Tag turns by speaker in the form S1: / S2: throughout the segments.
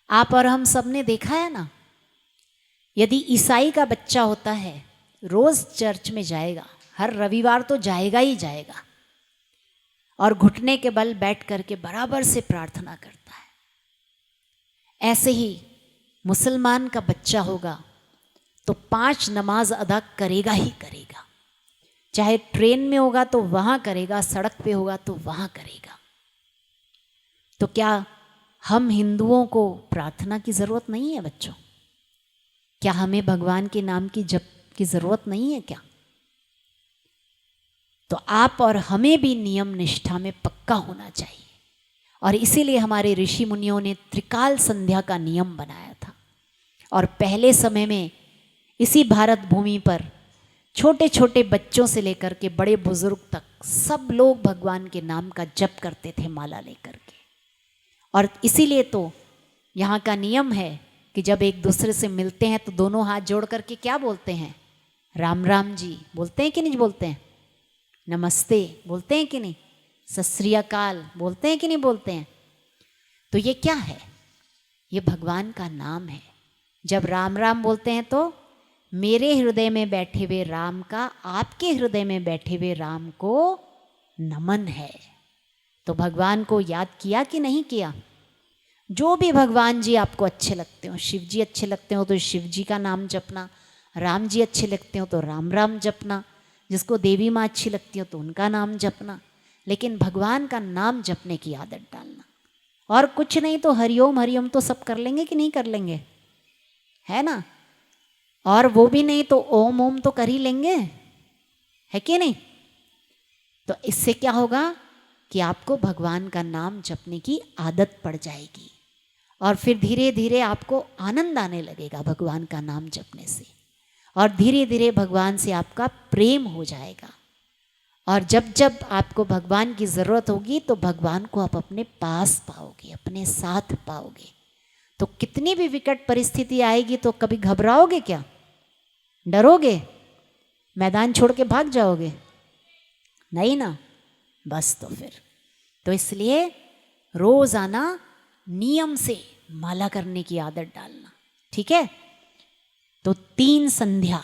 S1: आप और हम सब ने देखा है ना, यदि ईसाई का बच्चा होता है रोज चर्च में जाएगा, हर रविवार तो जाएगा ही जाएगा, और घुटने के बल बैठ करके बराबर से प्रार्थना करता है। ऐसे ही मुसलमान का बच्चा होगा तो 5 नमाज अदा करेगा ही करेगा, चाहे ट्रेन में होगा तो वहां करेगा, सड़क पे होगा तो वहां करेगा। तो क्या हम हिंदुओं को प्रार्थना की जरूरत नहीं है बच्चों? क्या हमें भगवान के नाम की जप की जरूरत नहीं है क्या? तो आप और हमें भी नियम निष्ठा में पक्का होना चाहिए, और इसीलिए हमारे ऋषि मुनियों ने त्रिकाल संध्या का नियम बनाया था। और पहले समय में इसी भारत भूमि पर छोटे छोटे बच्चों से लेकर के बड़े बुजुर्ग तक सब लोग भगवान के नाम का जप करते थे माला लेकर के। और इसीलिए तो यहाँ का नियम है कि जब एक दूसरे से मिलते हैं तो दोनों हाथ जोड़ करके क्या बोलते हैं? राम राम जी बोलते हैं कि नहीं बोलते हैं? नमस्ते बोलते हैं कि नहीं? सत श्री अकाल बोलते हैं कि नहीं बोलते हैं? तो ये क्या है? ये भगवान का नाम है। जब राम राम बोलते हैं तो मेरे हृदय में बैठे हुए राम का आपके हृदय में बैठे हुए राम को नमन है। तो भगवान को याद किया कि नहीं किया? जो भी भगवान जी आपको अच्छे लगते हो, शिव जी अच्छे लगते हो तो शिव जी का नाम जपना, राम जी अच्छे लगते हो तो राम राम जपना, जिसको देवी माँ अच्छी लगती हो तो उनका नाम जपना, लेकिन भगवान का नाम जपने की आदत डालना। और कुछ नहीं तो हरिओम हरिओम तो सब कर लेंगे कि नहीं कर लेंगे, है ना? और वो भी नहीं तो ओम ओम तो कर ही लेंगे, है कि नहीं? तो इससे क्या होगा कि आपको भगवान का नाम जपने की आदत पड़ जाएगी, और फिर धीरे धीरे आपको आनंद आने लगेगा भगवान का नाम जपने से, और धीरे धीरे भगवान से आपका प्रेम हो जाएगा। और जब जब आपको भगवान की ज़रूरत होगी तो भगवान को आप अपने पास पाओगे, अपने साथ पाओगे। तो कितनी भी विकट परिस्थिति आएगी तो कभी घबराओगे क्या? डरोगे? मैदान छोड़ के भाग जाओगे? नहीं ना। बस तो फिर तो इसलिए रोजाना नियम से माला करने की आदत डालना, ठीक है? तो 3 संध्या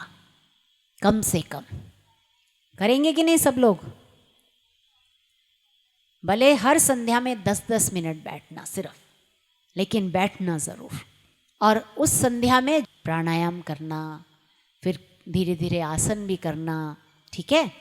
S1: कम से कम करेंगे कि नहीं सब लोग? भले हर संध्या में 10-10 मिनट बैठना सिर्फ, लेकिन बैठना ज़रूर। और उस संध्या में प्राणायाम करना, फिर धीरे धीरे आसन भी करना, ठीक है?